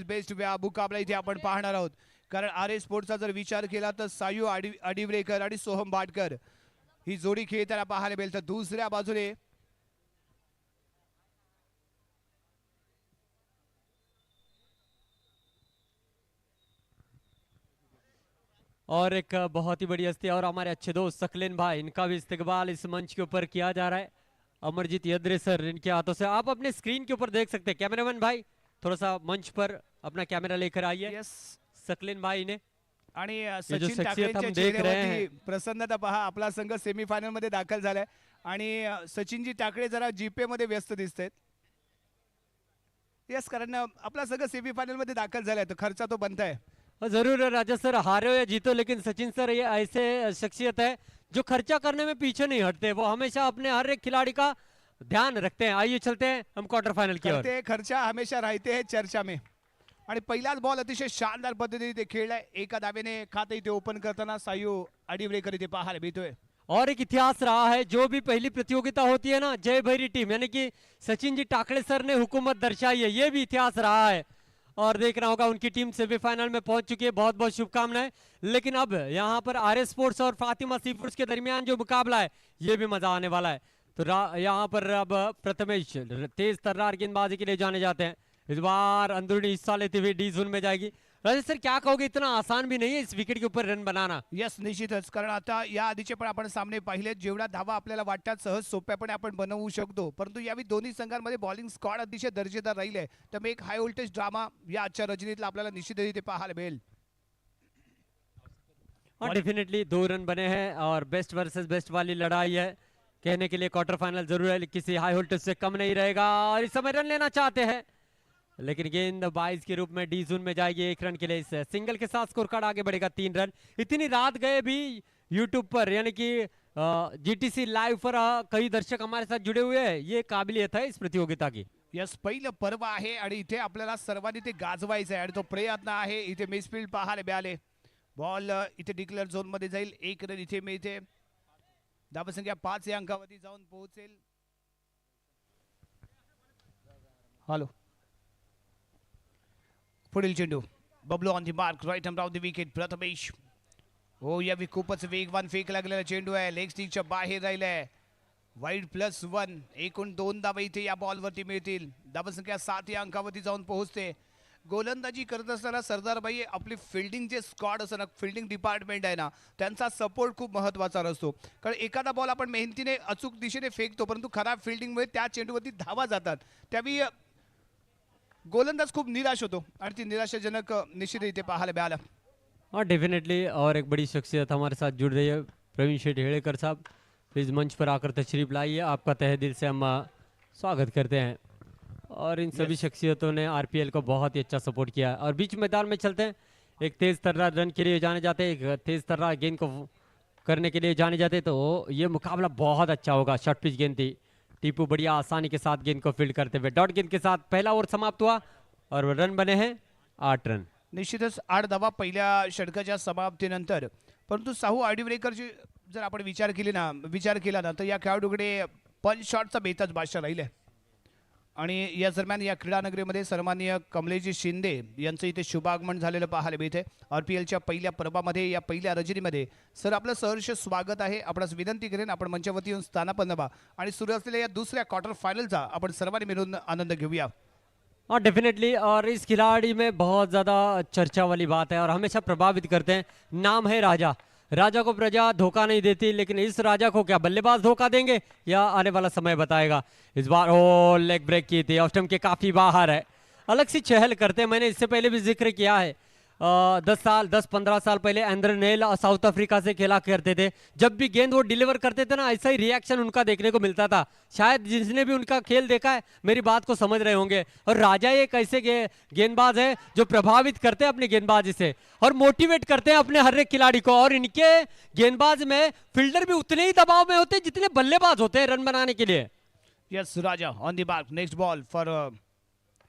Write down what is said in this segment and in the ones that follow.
Best मुकाबला इथे आपण पाहणार आहोत. कारण आर स्पोर्ट्सचा जर विचार केला तर सायू अडिवरेकर आणि सोहम भाटकर ही जोडी खेळताना पाहायला मिळेल. तर दुसऱ्या बाजूने और एक बहुत ही बड़ी हस्ती और हमारे अच्छे दोस्त सकलेन भाई, इनका भी इस्तकबाल इस मंच के ऊपर किया जा रहा है. अमरजीत यद्रे सर इनके हाथों से आप अपने स्क्रीन के ऊपर देख सकते हैं. कैमरामैन भाई थोड़ा सा मंच पर अपना कैमरा लेकर आइए. यस सकलेन भाई ने आणि जो सचिन शख्सियत हम ठाकरेंच्या देख रहे चेहऱ्यावरती हैं. प्रसन्नता पहा. आपला संघ सेमीफायनल मध्ये दाखल झालाय आणि सचिनजी ठाकरे जरा जीपे मध्ये व्यस्त दिसतात. यस कारण आपला संघ सेमीफायनल मध्ये दाखल झालाय तर खर्चा तो बनताय. जरूर है राजा सर, हारे हो या जीतो लेकिन सचिन सर ये ऐसे शख्सियत है जो खर्चा करने में पीछे नहीं हटते. वो हमेशा अपने हर एक खिलाड़ी का ध्यान रखते हैं. आइए चलते हैं हम क्वार्टर फाइनल की ओर. करते खर्चा हमेशा रहते हैं चर्चा में. आणि पहिलाच बॉल अतिशय शानदार पद्धतीने ते खेळलाय. एका दावेने खाते इथे ओपन करताना सायू अडिवरेकर इथे पाहायला मिळतोय. और एक इतिहास रहा है, जो भी पहली प्रतियोगिता होती है ना जय भैरी टीम यानी कि सचिन जी टाकड़े सर ने हुकूमत दर्शाई है, ये भी इतिहास रहा है. और देखना होगा उनकी टीम सेमीफाइनल में पहुंच चुकी है. बहुत बहुत शुभकामनाएं. लेकिन अब यहाँ पर आर स्पोर्ट्स और फातिमा सी फूड्स के दरमियान जो मुकाबला है ये भी मजा आने वाला है. तो यहाँ पर अब प्रथमेश तेज तर्रार गेंदबाजी के लिए जाने जाते हैं. इस बार अंदरूनी हिस्सा लेते हुए डी जोन में जाएगी. राजेश सर क्या कहोगे, इतना आसान भी नहीं है इस विकेट के ऊपर रन बनाना. यस निश्चितच. कारण आता या आधीचे पण आपण सामने पाहिले, जेवढा धावा आपल्याला वाटतात सहज सोप्यापणे आपण बनवू शकतो, परंतु यावेळी दोन्ही संघांमध्ये बॉलिंग स्क्वॉड अतिशय दर्जेदार राहिले. त्यामुळे एक हाय व्होल्टेज ड्रामा या आजच्या रजनीतला आपल्याला निश्चितच इथे पाहायला मिळेल. डेफिनेटली 2 रन बने हैं और बेस्ट वर्सेस बेस्ट वाली लड़ाई है. कहने के लिए क्वार्टर फाइनल जरूर है, किसी हाई वोल्टेज से कम नहीं रहेगा. और इस समय रन लेना चाहते हैं लेकिन गेंद 22 के रूप में डी जोन में जाएगी. 1 रन के लिए इस सिंगल के साथ स्कोर कार्ड आगे बढ़ेगा 3 रन. इतनी रात गए भी यूट्यूब पर यानी कि जीटीसी लाइव पर कई दर्शक हमारे साथ जुड़े हुए हैं. ये काबिलियत है इस प्रतियोगिता की. यस पहिलं पर्व आहे आणि इथे आपल्याला सर्वांनी ते गाजवायचं आहे आणि तो प्रयत्न आहे. इथे मिसफील्ड पाहायला मिळाले. बॉल इथे डिक्लेअर झोन मध्ये जाईल. 1 रन इथे मिळते. धावसंख्या 5 या अंकावरती जाऊन पोहोचेल. हॅलो पुढील चेंडू Bablu on the mark right hand the wicket. Prathamesh हो यावेळी खूपच वेगवान फेक लागलेला चेंडू आहे. लेग स्टिकच्या बाहेर राहिलाय. वाईड +1 एकूण 2 धावा इथे या बॉलवरती मिळतील. धावसंख्या 7 या अंकावरती जाऊन पोहोचते. गोलंदाजी करत असताना सरदारबाई आपली फिल्डिंग जे स्क्वॉड असतं ना, फिल्डिंग डिपार्टमेंट आहे ना, त्यांचा सपोर्ट खूप महत्त्वाचा असतो. कारण एखादा बॉल आपण मेहनतीने अचूक दिशेने फेकतो, परंतु खराब फिल्डिंगमुळे त्या चेंडूवरती धावा जातात. त्यावेळी गोलंदाज खूप निराश होतो आणि ती निराशाजनक निश्चित इथे पाहायला मिळालं. हाँ डेफिनेटली. और एक बड़ी शख्सियत हमारे साथ जुड़ रही है, प्रवीण शेठ हेड़ेकर साहब. प्लीज़ मंच पर आकर तशरीफ लाइए. आपका तहे दिल से हम स्वागत करते हैं. और इन सभी शख्सियतों ने आरपीएल को बहुत ही अच्छा सपोर्ट किया है. और बीच मैदान में चलते हैं. एक तेज तर्रार रन के लिए जाने जाते हैं, एक तेज तर्रार गेंद को करने के लिए जाने जाते हैं. तो ये मुकाबला बहुत अच्छा होगा. शॉर्ट पिच गेंद थी. टीपू बढ़िया आसानी के साथ गेंद को फील्ड करते हुए डॉट गेंद के साथ पहला ओवर समाप्त हुआ और रन बने हैं 8 रन. निश्चितच 8 धावा पहिल्या षटकाच्या समाप्तीनंतर. परंतु साहू अडिवरेकरची जर आपण विचार केला ना तर या खेळाडूकडे पंच शॉटचा बेताज बादशाह राहिलाय. आणि या दरम्यान या क्रीडानगरीमध्ये सन्माननीय कमलेशजी शिंदे यांचं इथे शुभागमन झालेलं पाहायला मिळते. आरपीएलच्या पहिल्या पर्वामध्ये या पहिल्या रजनीमध्ये सर आपलं सहर्ष स्वागत आहे. आपणास विनंती करेन आपण मंचावरती येऊन स्थानापन्न व्हा आणि सुरू असलेल्या या दुसऱ्या क्वार्टर फायनलचा आपण सर्वांनी मिळून आनंद घेऊया. हाँ डेफिनेटली. और इस खिलाड़ी में बहुत ज़्यादा चर्चा वाली बात है और हमेशा प्रभावित करते हैं. नाम है राजा. राजा को प्रजा धोखा नहीं देती, लेकिन इस राजा को क्या बल्लेबाज धोखा देंगे या आने वाला समय बताएगा. इस बार ओ लेग ब्रेक की थी, ऑफ स्टंप के काफ़ी बाहर है. अलग सी चहल करते हैं. मैंने इससे पहले भी जिक्र किया है. 10-15 साल पहले एंड्रनेल साउथ अफ्रीका से खेला करते थे. जब भी गेंद वो डिलीवर करते थे ना, ऐसा ही रिएक्शन उनका देखने को मिलता था. शायद जिसने भी उनका खेल देखा है मेरी बात को समझ रहे होंगे. और राजा एक ऐसे गेंदबाज है जो प्रभावित करते हैं अपने गेंदबाजी से और मोटिवेट करते हैं अपने हर एक खिलाड़ी को. और इनके गेंदबाज में फील्डर भी उतने ही दबाव में होते हैं जितने बल्लेबाज होते हैं रन बनाने के लिए. Yes Raja on the mark. Next ball for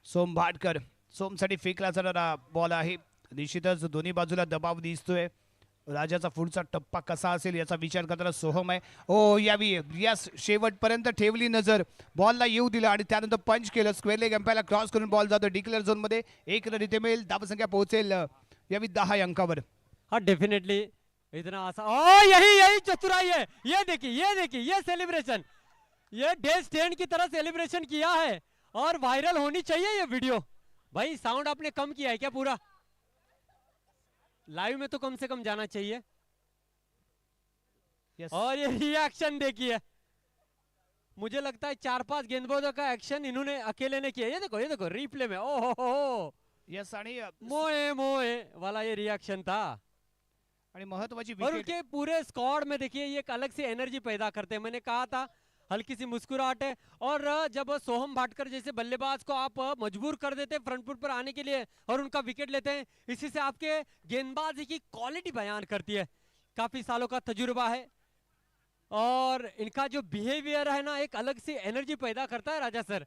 Som Bhatkar. सोमसाठी फेकला जाणारा बॉल आहे. निश्चितच दोन्ही बाजूला दबाव दिसतोय. राजाचा पुढचा टप्पा कसा असेल याचा विचार करताना सोहम आहे. ओ यावी यस शेवटपर्यंत ठेवली नजर, बॉलला येऊ दिला आणि त्यानंतर पंच केलं. स्क्वेअर लेग एम्पायरला क्रॉस करून बॉल जातो डिक्लेअर झोन मध्ये. एक रन इथे मिळेल. धावसंख्या पोहोचेल यावी 10 अंकावर. हाँ डेफिनेटली इतना आसान, ओ यही यही चतुराई है। ये देखिए ये देखिए ये सेलिब्रेशन, ये डे स्टैंड की तरह सेलिब्रेशन किया है और वायरल होनी चाहिए ये वीडियो। भाई साउंड आपने कम किया है क्या पूरा? लाइव में तो कम से कम जाना चाहिए। यस और ये रिएक्शन देखिए, मुझे लगता है 4-5 गेंदबाजों का एक्शन इन्होंने अकेले ने किया। ये देखो रिप्ले में, ओ हो यस आणि मोए मोए वाला ये रिएक्शन था। आणि महत्वाची और विकेट. उनके पूरे स्क्वाड में देखिए ये एक अलग सी एनर्जी पैदा करते हैं। मैंने कहा था हल्की सी मुस्कुराहट है, और जब सोहम भाटकर जैसे बल्लेबाज को आप मजबूर कर देते हैं फ्रंट फुट पर आने के लिए और उनका विकेट लेते हैं, इसी से आपके गेंदबाजी की क्वालिटी बयान करती है। काफी सालों का तजुर्बा है और इनका जो बिहेवियर है ना, एक अलग सी एनर्जी पैदा करता है राजा सर।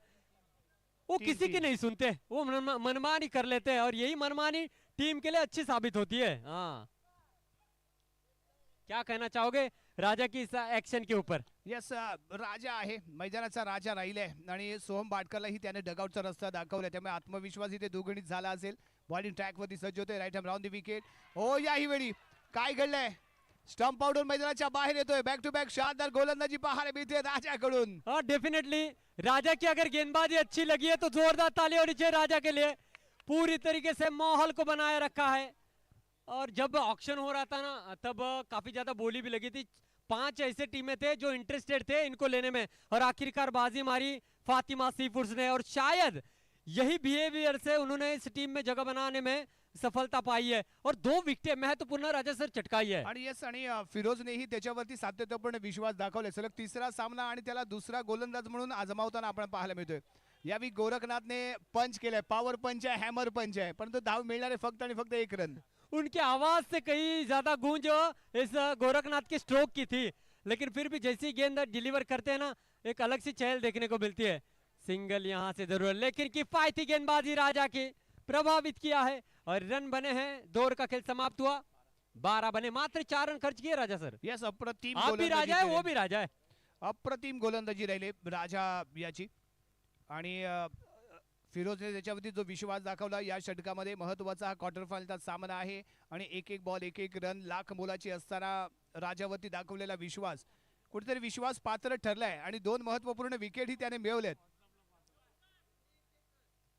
वो जी, किसी जी. की नहीं सुनते, वो मनमानी कर लेते हैं और यही मनमानी टीम के लिए अच्छी साबित होती है। हाँ, क्या कहना चाहोगे राजा की इस एक्शन के ऊपर? यस राजा आहे, मैदानाचा राजा राहिलाय आणि सोहम भाटकरलाही त्याने डगआउटचा रस्ता दाखवलाय, त्यामुळे आत्मविश्वास इथे दुगणित झाला असेल. बॉलिंग ट्रॅक वरती सज्ज होते. Right hand round the wicket. हो याही वेळी काय घडलंय, स्टंप आउटवर मैदानाच्या बाहेर येतोय. बॅक टू बॅक शानदार गोलंदाजी पाहायला मिळते राजाकडून. हाँ डेफिनेटली राजा की अगर गेंदबाजी अच्छी लगी है तो जोरदार ताली होनी चाहिए राजा के लिए। पूरी तरीके से माहौल को बनाए रखा है। और जब ऑक्शन हो रहा था ना, तब काफी ज्यादा बोली भी लगी थी। 5 ऐसे टीमें थे जो इंटरेस्टेड थे इनको लेने में, और आखिरकार बाजी मारी फातिमा सीफूड्स ने, और शायद यही बिहेवियर से उन्होंने इस टीम में जगह बनाने में सफलता पाई है और 2 विकेट महत्वपूर्ण राजा सर चटकाई है। आणि यस आणि फिरोजनेही त्याच्यावरती सातत्यपूर्ण विश्वास दाखवलाय. सलग तिसरा सामना आणि त्याला दुसरा गोलंदाज म्हणून आजमावताना आपण पाहायला मिळतोय. यावेळी गोरखनाथने पंच केलाय, पॉवर पंच आहे, हॅमर पंच आहे, परंतु धाव मिळणारे फक्त आणि फक्त 1 रन. उनकी आवाज से कहीं ज्यादा गूंज इस गोरखनाथ के स्ट्रोक की थी, लेकिन फिर भी जैसी गेंद डिलीवर करते हैं ना, एक अलग सी चहल देखने को मिलती है। सिंगल यहां से जरूर, लेकिन किफायती गेंदबाजी राजा की प्रभावित किया है और रन बने हैं। 2 ओवर का खेल समाप्त हुआ, 12 बने, मात्र 4 रन खर्च किए राजा सर। यस अप्रतिम आप भी राजा है, वो गोलंदाजी, भी राजा है। अप्रतिम गोलंदाजी राहिले राजा याची. आणि फिरोजने त्याच्यावरती जो विश्वास दाखवला या षटकामध्ये, महत्वाचा हा क्वार्टर फायनलचा सामना आहे आणि एक एक बॉल एक एक रन लाख मोलाची असताना राजावरती दाखवलेला विश्वास कुठेतरी विश्वास पात्र ठरलाय आणि 2 महत्वपूर्ण विकेटही त्याने मिळवलेत.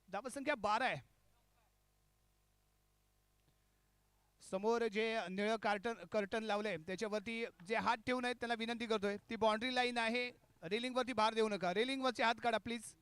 धावसंख्या 12 आहे. समोर जे निळं कर्टन लावलंय त्याच्यावरती जे हात ठेवून आहेत त्याला विनंती करतोय, ती बाउंड्री लाईन आहे, रेलिंग वरती भार देऊ नका, रेलिंग वरचे हात काढा प्लीज.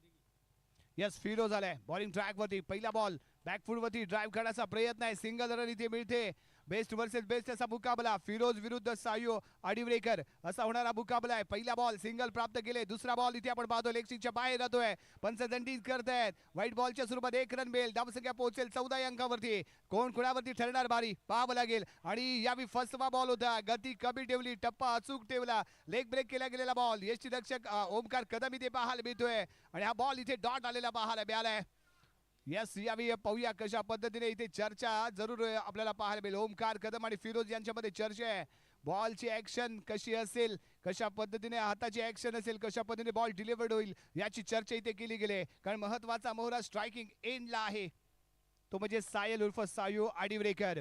यस फिरोज आलाय बॉलिंग ट्रॅक वरती. पहिला बॉल बॅकफूट वरती ड्राइव्ह करण्याचा प्रयत्न आहे, सिंगल रन इथे मिळते. बेस्ट वर्सेस बेस्ट असा मुकाबला, फिरोज विरुद्ध सायो आडिवरेकर असा होणारा मुकाबला आहे. पहिला बॉल सिंगल प्राप्त केले, दुसरा बॉल इथे आपण पाहतो लेग स्टिकच्या बाहेर जातोय, पंचदंडी करतायत. व्हाईट बॉलच्या स्वरूपात 1 रन मिळेल. धावसंख्या पोहोचेल 14 अंकावरती. कोण कुणावरती ठरणार बारी पाहावं लागेल. आणि यावी फर्स्टवा बॉल होता, गती कमी ठेवली, टप्पा अचूक ठेवला, लेग ब्रेक केला गेलेला बॉल. यष्टीरक्षक ओमकार कदम इथे पाहायला मिळतोय आणि हा बॉल इथे डॉट आलेला पाहायला मिळालाय. यस यावी पाहूया कशा पद्धतीने इथे चर्चा जरूर आपल्याला पाहायला मिळेल. ओमकार कदम आणि फिरोज यांच्यामध्ये चर्चा आहे. बॉलची ऍक्शन कशी असेल, कशा पद्धतीने हाताची ऍक्शन असेल, कशा पद्धतीने बॉल डिलिव्हर्ड होईल याची चर्चा इथे केली गेली. कारण महत्वाचा मोहरा स्ट्रायकिंग एंडला आहे, तो म्हणजे सायल उर्फ सायो आडिवरेकर.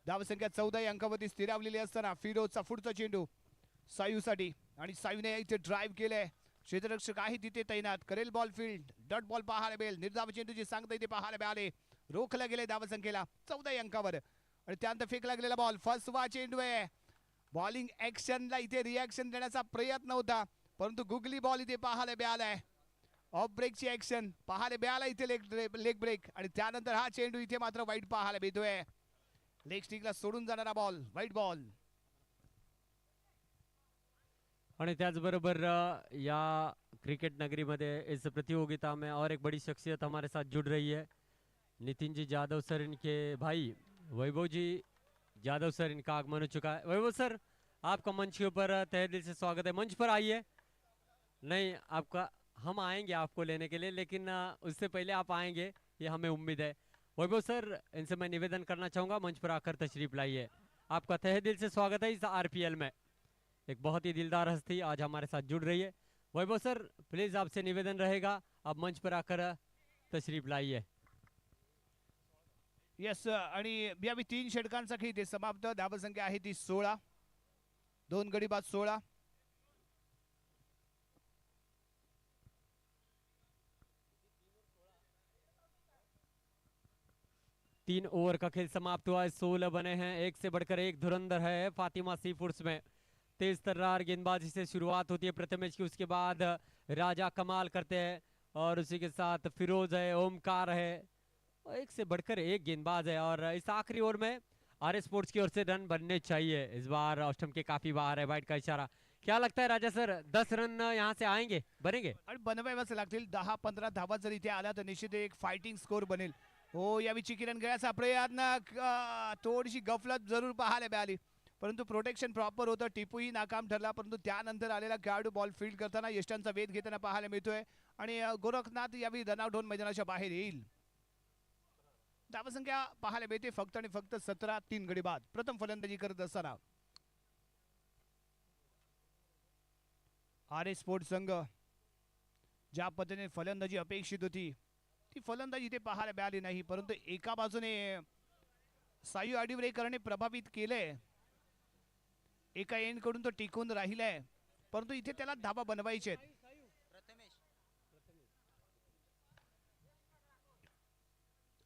धावसंख्या 14 अंकावरती स्थिरावलेली असताना फिरोजचा पुढचा चेंडू सायूसाठी, आणि सायूने इथे ड्राइव्ह केलंय. क्षेत्ररक्षक आहे तिथे तैनात, करेल बॉल फील्ड, डॉट बॉल पाहायला मिळेल. निर्धाव चेंडूची सांगता इथे पाहायला मिळाले, रोखला गेले धावसंख्येला 14 अंकावर. आणि त्यानंतर फेकला गेलेला बॉल फर्स्टवा चेंडू आहे. बॉलिंग ऍक्शनला इथे रिॲक्शन देण्याचा प्रयत्न होता, परंतु गुगली बॉल इथे पाहायला मिळालाय. ऑफ ब्रेकची ऍक्शन पाहायला मिळाला इथे, लेग ब्रेक. आणि त्यानंतर हा चेंडू इथे मात्र वाईट पाहायला मिळतोय. लेग स्टिकला सोडून जाणारा बॉल, वाईट बॉल. आणि त्याचबरोबर या क्रिकेट नगरी में इस प्रतियोगिता में और एक बड़ी शख्सियत हमारे साथ जुड़ रही है। नितिन जी जादव सर, इनके भाई वैभव जी जादव सर, इनका आगमन हो चुका है। वैभव सर, आपका मंच के ऊपर तहे दिल से स्वागत है। मंच पर आइए। नहीं, आपका हम आएंगे आपको लेने के लिए, लेकिन उससे पहले आप आएंगे ये हमें उम्मीद है। वैभव सर, इनसे मैं निवेदन करना चाहूँगा मंच पर आकर तशरीफ लाइए। आपका तहे दिल से स्वागत है इस आरपीएल में। एक बहुत ही दिलदार हस्ती आज हमारे साथ जुड़ रही है। वैभव सर, प्लीज आपसे निवेदन रहेगा, आप मंच पर आकर तशरीफ लाइए। यस, आणि यावी 3 षटकांचा खेळ इथे समाप्त. धावसंख्या आहे ती 16, 2 गडी बाद 16. 3 ओवर का खेल समाप्त हुआ है, 16 बने हैं, एक से बढ़कर एक धुरंधर है फातिमा सी फूड्स में। तेज तर्रार गेंदबाजी से शुरुआत होती है प्रथमेश की, उसके बाद राजा कमाल करते हैं और उसी के साथ फिरोज है, ओमकार है, एक से बढ़कर एक गेंदबाज है। और इस आखिरी ओवर में आर स्पोर्ट्स की ओर से रन बनने चाहिए। इस बार ऑस्टम के काफी बाहर है, वाइट का इशारा। क्या लगता है राजा सर, 10 रन यहाँ से आएंगे, बनेंगे? आणि बनवावेच लागतील. 10-15 धावा जर इथे आल्या तर निश्चित एक फायटिंग स्कोर बनेल. हो, यावी चिकिरण गळ्याचा प्रयत्न, थोडीशी गफलत जरूर पाहायला मिळाली, परंतु प्रोटेक्शन प्रॉपर होतं. टिपूही नाकाम ठरला, परंतु त्यानंतर आलेला खेळाडू बॉल फील्ड करताना यष्टांचा वेध घेताना पाहायला मिळतोय आणि गोरखनाथ यावी रनआउट होऊन मैदानाच्या बाहेर येईल. धावसंख्या पाहायला मिळते फक्त आणि फक्त 17, 3 गडी बाद. प्रथम फलंदाजी करत असताना आर स्पोर्ट्स संघ ज्या पद्धतीने फलंदाजी अपेक्षित होती ती फलंदाजी इथे पाहायला मिळाली नाही, परंतु एका बाजूने सायू आडिवरेकरने प्रभावित केलंय, एका एंड कडून तो टिकून राहिलाय, परंतु इथे त्याला धाबा बनवायचे.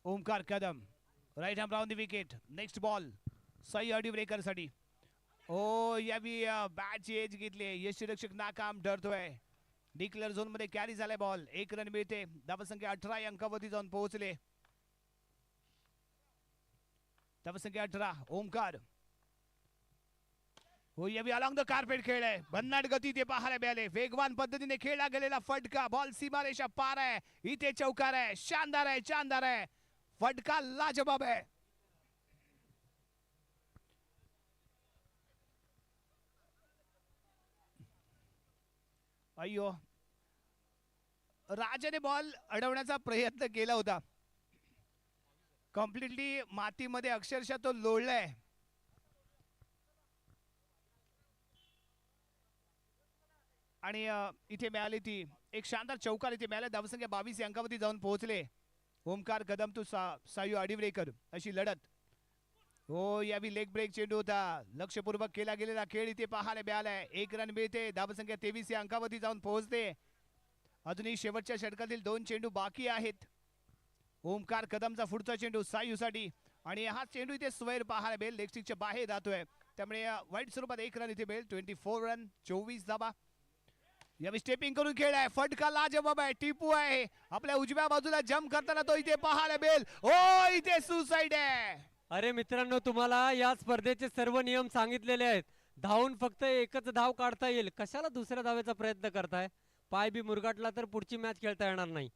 Omkar Kadam right arm round the wicket. Next ball Sai Adivarekar साठी. ओ यावी बॅटची एज घेतली, यष्टीरक्षक नाकाम ठरतोय. डिक्लेअर झोन मध्ये कॅरी झालाय बॉल. 1 रन मिळते. धावसंख्या 18 या अंकावरती जाऊन पोहोचले. धावसंख्या 18. ओमकार हो यावी अलॉंग द कार्पेट खेळ आहे. भन्नाट गती ते पाहायला मिळाले. वेगवान पद्धतीने खेळला गेलेला फटका, बॉल सीमारेषा पार आहे. इथे चौकार आहे. शानदार आहे, शानदार आहे. फटका लाजवाब आहे. अय्यो, राजाने बॉल अडवण्याचा प्रयत्न केला होता. कम्प्लिटली मातीमध्ये अक्षरशः तो लोळलाय. आणि इथे मिळाली ती एक शानदार चौकार इथे मिळाला. धावसंख्या 22 या अंकावरती जाऊन पोहोचले. ओमकार कदम टू सायू आडिवरेकर अशी लढत. हो यावी लेग ब्रेक चेंडू होता. लक्षपूर्वक केला गेलेला खेळ इथे पाहायला मिळालाय. 1 रन मिळते. धावसंख्या 23 या अंकावरती जाऊन पोहोचते. अजूनही शेवटच्या षटकातील 2 चेंडू बाकी आहेत. ओमकार कदमचा पुढचा चेंडू सायूसाठी आणि हा चेंडू इथे स्वेर पाहायला मिळेल. लेग स्टिकच्या बाहेर जातोय, त्यामुळे वाईट स्वरूपात 1 रन इथे मिळेल. 24 रन 24 धाबा. यावेळी स्टेपिंग करून खेळ आहे. फटका लाजवाब आहे. टिपू आहे आपल्या उजव्या बाजूला जम्प करताना तो इथे पाहायला मिळेल. हो इथे सुसाईड आहे. अरे मित्रांनो, तुम्हाला या स्पर्धेचे सर्व नियम सांगितलेले आहेत. धावून फक्त एकच धाव काढता येईल, कशाला दुसऱ्या धावेचा प्रयत्न करताय? पाय बी मुरगाटला तर पुढची मॅच खेळता येणार नाही.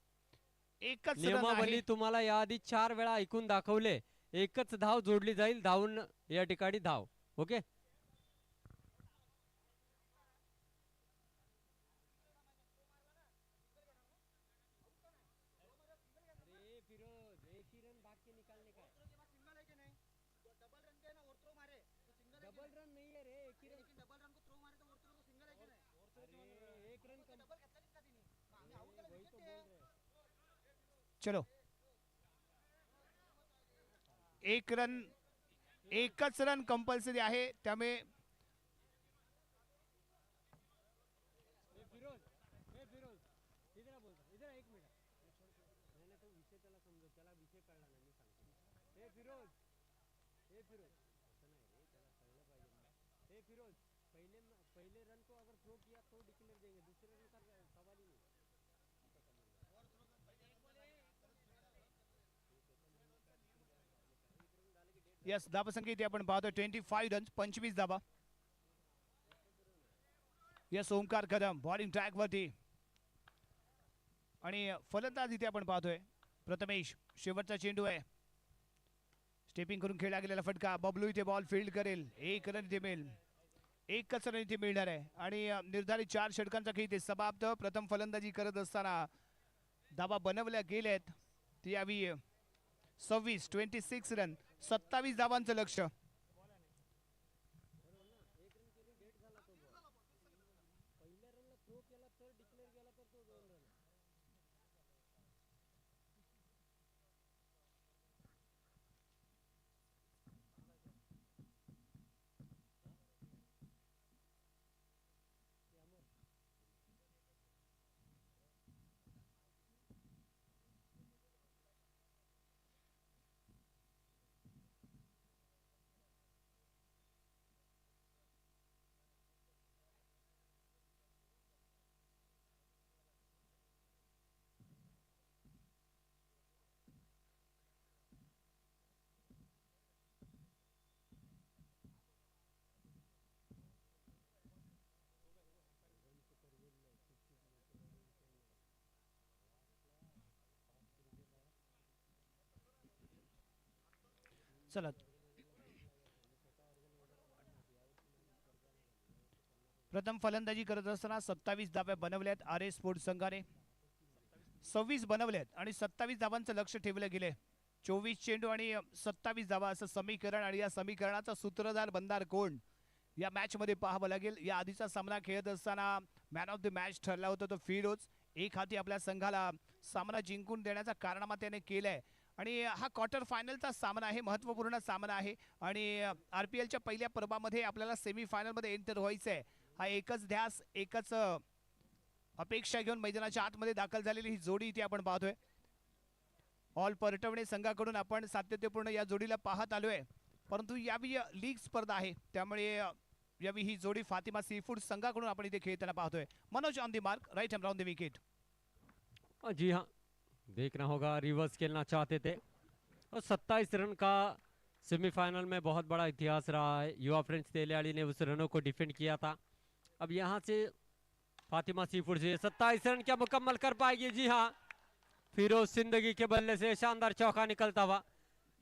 एकच नियमावली तुम्हाला याआधी 4 वेळा ऐकून दाखवले. एकच धाव जोडली जाईल, धावून या ठिकाणी धाव. ओके, चलो 1 रन, एकच रन कंपल्सरी आहे, त्यामुळे पहले रन को अगर थ्रो किया तो डिक्लेयर देंगे, दूसरे रन का सवाल ही नहीं. यस, धावसंख्या इथे आपण पाहतो 25 रन 25 धावा. Yes, Omkar Kadam bowling track वरती आणि फलंदाज इथे आपण पाहतोय प्रथमेश. शेवटचा चेंडू आहे. स्टेपिंग करून खेळला गेलेला फटका. बबलू इथे बॉल फील्ड करेल. 1 रन इथे मिळेल. एकच रन इथे मिळणार आहे आणि निर्धारित 4 षटकांचा खेळ इथे समाप्त. प्रथम फलंदाजी करत असताना धावा बनवल्या गेल्यात. ती यावी 26 रन 27 धावांचं लक्ष. चला प्रथम फलंदाजी करत असताना 27 धाब्या बनवल्यात आर एस स्पोर्ट्स संघाने. 26 बनवल्यात आणि 27 धावांचं लक्ष ठेवलं गेले. 24 चेंडू आणि 27 धावा असं समीकरण, आणि या समीकरणाचा सूत्रधार बनणार कोण या मॅच मध्ये पाहावं लागेल. या आधीचा सामना खेळत असताना मॅन ऑफ द मॅच ठरला होता तो फिरोज. एक हाती आपल्या संघाला सामना जिंकून देण्याचा कारनामा त्याने केलाय, आणि हा क्वार्टर फायनलचा सामना आहे, महत्त्वपूर्ण सामना आहे, आणि आरपीएलच्या पहिल्या पर्वामध्ये आपल्याला सेमीफायनलमध्ये एंटर व्हायचं आहे. हा एकच ध्यास, एकच अपेक्षा घेऊन मैदानाच्या आतमध्ये दाखल झालेली ही जोडी इथे आपण पाहतोय. ऑल परटवणे संघाकडून आपण सातत्यपूर्ण या जोडीला पाहत आलोय, परंतु यावी लीग स्पर्धा आहे, त्यामुळे यावी ही जोडी फातिमा सी फूड संघाकडून आपण इथे खेळताना पाहतोय. Manoj on the mark, right hand round the wicket. जी हाँ, देखना होगा, रिवर्स खेलना चाहते थे और 27 रन का सेमीफाइनल में बहुत बड़ा इतिहास रहा है. युवा फ्रेंच तेलियाड़ी ने उस रनों को डिफेंड किया था. अब यहाँ से फातिमा सीफूड से 27 रन क्या मुकम्मल कर पाएगी. जी हाँ, फिरोज जिंदगी के बल्ले से शानदार चौका निकलता हुआ.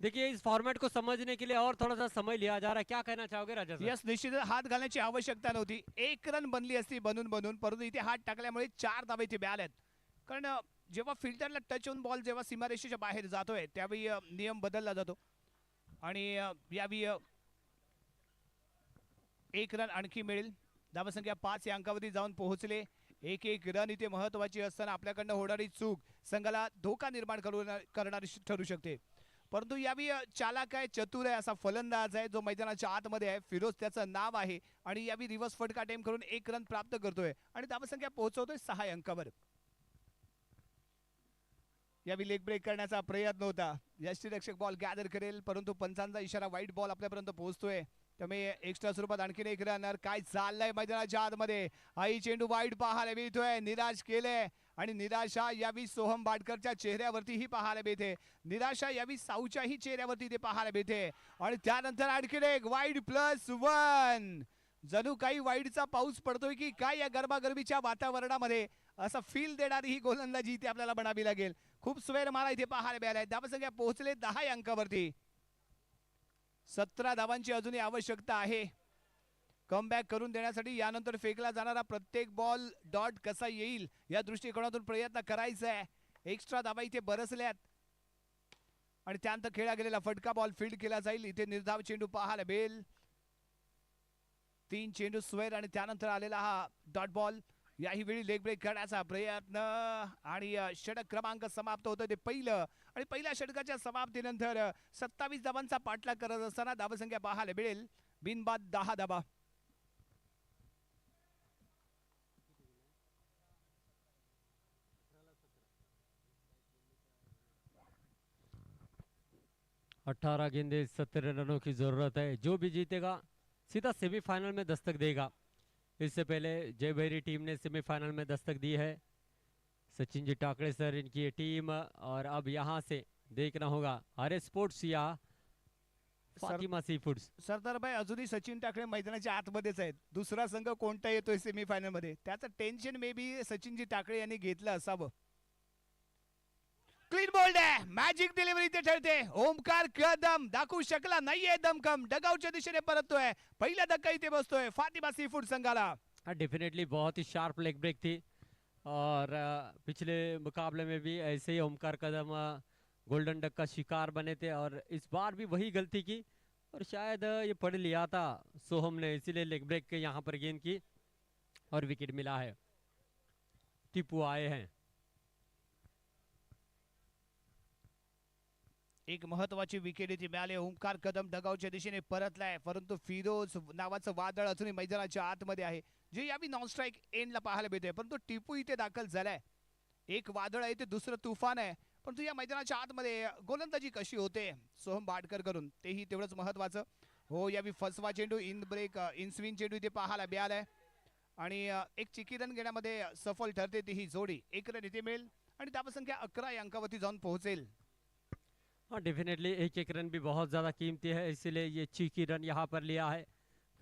देखिए इस फॉर्मेट को समझने के लिए और थोड़ा सा समय लिया जा रहा है. क्या कहना चाहोगे राजा सर? यस, निश्चित हात घालण्याची आवश्यकता नव्हती. एक रन बनली असती बनून बनून, परंतु इथे हात टाकल्यामुळे 4 धावे इथे मिळाल्यात. कारण जेव्हा फिल्डरला टच होऊन बॉल जेव्हा सीमारेषेच्या बाहेर जातोय त्यावेळी नियम बदलला जातो, आणि यावेळी 1 रन आणखी मिळेल. धावसंख्या 5 या अंकावरती जाऊन पोहोचले. एक रन इथे महत्वाची असताना आपल्याकडनं होणारी चूक संघाला धोका निर्माण करणारी ठरू शकते. परंतु यावेळी चालाक आहे, चतुर आहे, असा फलंदाज आहे जो मैदानाच्या आतमध्ये आहे. फिरोज त्याचं नाव आहे, आणि यावेळी रिव्हर्स फटका अटेम्प्ट करून 1 रन प्राप्त करतोय आणि धावसंख्या पोहोचवतोय 6 अंकावर. यावेळी लेग ब्रेक करण्याचा प्रयत्न होता. यष्टीरक्षक बॉल गॅदर करेल, परंतु पंचांचा इशारा वाईट बॉल आपल्यापर्यंत पोहोचतोय, त्यामुळे एक्स्ट्रा स्वरूपात आणखीन 1 रनर. काय चाललंय मैदानाच्या आतमध्ये, आई चेंडू वाईट पाहायला मिळतोय. निराश केले, आणि निराशा यावी सोहम बाटकरच्या चेहऱ्यावरतीही पाहायला मिळते. निराशा यावी साऊच्याही चेहऱ्यावरती ते पाहायला मिळते, आणि त्यानंतर आणखीन एक वाईड +1. जणू काही वाईडचा पाऊस पडतोय की काय या गरमागरमीच्या वातावरणामध्ये, असा फील देणारी ही गोलंदाजी इथे आपल्याला बनावी लागेल. खूप स्वेर मारा इथे पाहायला मिळालाय. धावसंख्या पोहोचले 10 या अंकावरती. 17 धावांची अजूनही आवश्यकता आहे कमबॅक करून देण्यासाठी. यानंतर फेकला जाणारा प्रत्येक बॉल डॉट कसा येईल या दृष्टिकोनातून प्रयत्न करायचा आहे. एक्स्ट्रा धावा इथे बरसल्यात, आणि त्यानंतर खेळला गेलेला फटका बॉल फील्ड केला जाईल. इथे निर्धाव चेंडू पाहायला मिळेल. 3 चेंडू स्वेर, आणि त्यानंतर आलेला हा डॉट बॉल. याही वेळी लेग ब्रेक करण्याचा प्रयत्न, आणि षटक क्रमांक समाप्त होतं ते पहिलं, आणि पहिल्या षटकाच्या समाप्तीनंतर 27 धावांचा पाठलाग करत असताना धावसंख्या पाहायला मिळेल बिनबाद 10 धावा. अठारह गेंदे 17 रनों की जरूरत है. जो भी जीतेगा सीधा सेमीफाइनल में दस्तक देगा. इससे पहले जय भैरी टीम ने सेमीफाइनल में दस्तक दी है. सचिन जी टाकड़े सर इनकी ये टीम, और अब यहाँ से देखना होगा आर स्पोर्ट्स या फातिमा सी फूड्स. सरदार भाई, अजूनही सचिन टाकळे मैदानाच्या आतमध्येच आहेत. दुसरा संघ कोणता येतोय सेमीफायनल मध्ये त्याचं टेन्शन मे बी सचिनजी टाकळे यांनी घेतलं असावं. क्लीन बोल्ड आहे, मॅजिक डिलिव्हरी ते ठरते. ओमकार कदम दाखवू शकला नाहीये दमखम, डगआउटच्या दिशेने परततोय. पहिला धक्का इथे बसतोय फातिमा सी फूड संघाला. डेफिनेटली बहुत ही शार्प लेग ब्रेक थी, और पिछले मुकाबले में भी ऐसे ही ओमकार कदम गोल्डन डक का शिकार बने थे, और इस बार भी वही गलती की, और शायद ये पढ़ लिया था सोहम ने, इसीलिए लेग ब्रेक के यहाँ पर गेंद की और विकेट मिला है. टिपू आए हैं. एक महत्वाची विकेट इथे मिळाली. ओमकार कदम डगआउटच्या दिशेने परतलाय, परंतु फिरोज नावाचं वादळ अजूनही मैदानाच्या आतमध्ये आहे, जे यावी नॉन स्ट्राईक एंडला पाहायला मिळते. परंतु टिपू इथे दाखल झालाय. एक वादळ आहे ते दुसरं तुफान आहे, परंतु या मैदानाच्या आतमध्ये गोलंदाजी कशी होते सोहम बाटकर करून तेही तेवढंच महत्वाचं. हो, यावी फसवा चेंडू इन ब्रेक इन स्विंग चेंडू इथे पाहायला मिळालाय, आणि एक चिकी रन घेण्यामध्ये सफल ठरते ती ही जोडी. 1 रन इथे मिळेल, आणि धावसंख्या 11 या अंकावरती जाऊन पोहोचेल. हाँ, डेफिनेटली एक रन भी बहुत ज़्यादा कीमती है, इसलिए ये चीकी रन यहाँ पर लिया है.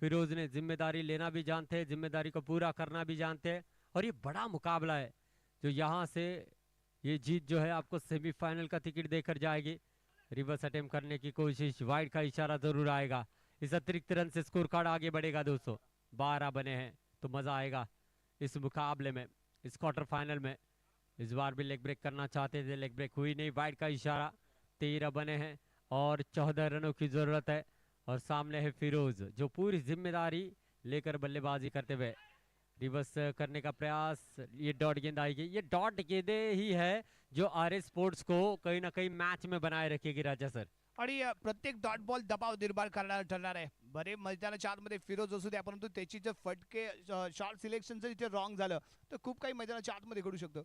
फिरोज ने जिम्मेदारी लेना भी जानते हैं, जिम्मेदारी को पूरा करना भी जानते हैं, और ये बड़ा मुकाबला है जो यहाँ से ये जीत जो है आपको सेमीफाइनल का टिकट देकर जाएगी. रिवर्स अटेम्प्ट करने की कोशिश, वाइड का इशारा जरूर आएगा। इस अतिरिक्त रन से स्कोर कार्ड आगे बढ़ेगा दोस्तों। 12 बने हैं तो मजा आएगा इस मुकाबले में, इस क्वार्टर फाइनल में। इस बार भी लेग ब्रेक करना चाहते थे, लेग ब्रेक हुई नहीं। वाइड का इशारा। 13 बने हैं और 14 रनों की जरूरत है। और सामने है फिरोज जो पूरी जिम्मेदारी लेकर बल्लेबाजी करते हुए रिवर्स करने का प्रयास। ये डॉट गेंद आएगी। ये डॉट गेंदें ही है जो आरएस स्पोर्ट्स को कहीं ना कहीं मैच में बनाए रखेगी राजा सर। आणि प्रत्येक डॉट बॉल दबाव निर्माण करणार ठरणार आहे. बरे मैदानाच्या आतमध्ये फिरोज असू द्या, परंतु त्याची जर फटके शॉर्ट सिलेक्शन जर इथे रॉंग झालं तर खूप काही मैदानाच्या आतमध्ये घडू शकतं.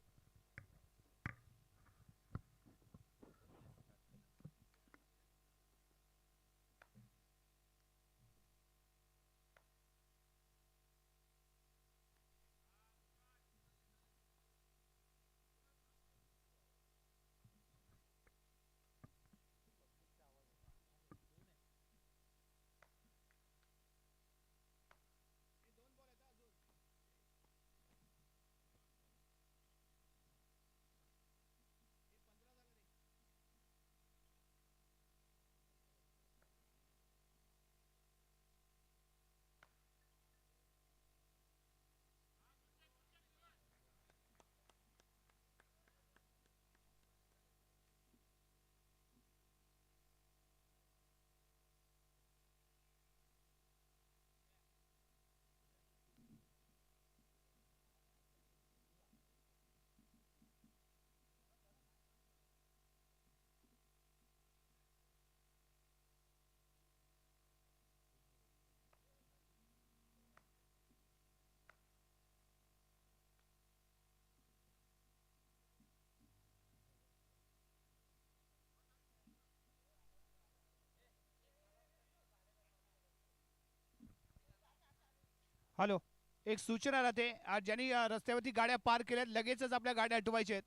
हॅलो, एक सूचना राहते. आज ज्यांनी रस्त्यावरती गाड्या पार्क केल्यात लगेचच आपल्या गाड्या हटवायच्या आहेत,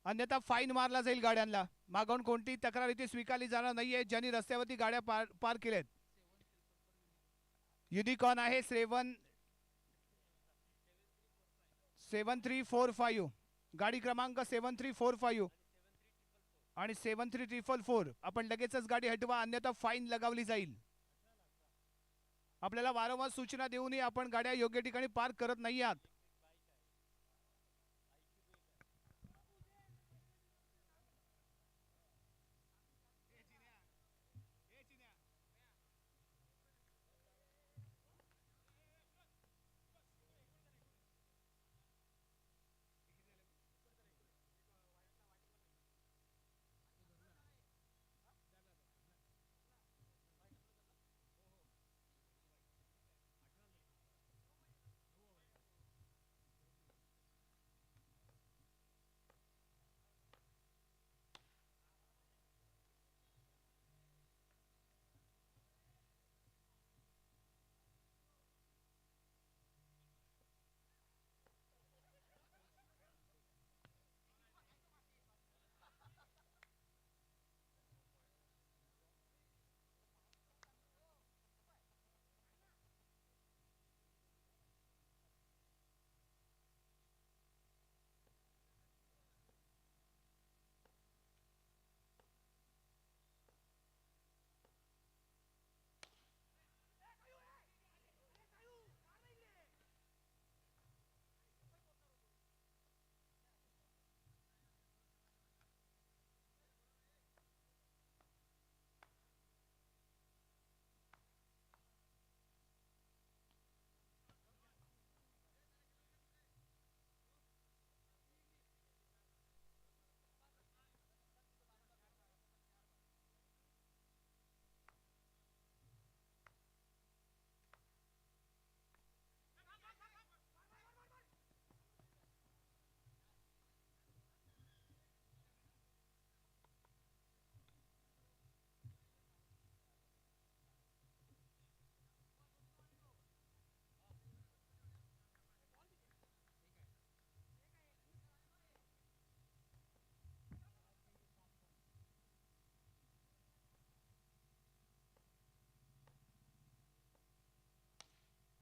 अन्यथा फाईन मारला जाईल गाड्यांना. मागून कोणतीही तक्रार इथे स्वीकारली जाणार नाहीये. ज्यांनी रस्त्यावरती गाड्या पार्क केल्यात. युनिकॉर्न आहे 7345, गाडी क्रमांक 7345 आणि 73444. आपण लगेचच गाडी हटवा, अन्यथा फाईन लगावली जाईल. आपल्याला वारंवार सूचना देऊनही आपण गाड्या योग्य ठिकाणी पार्क करत नाही आहात.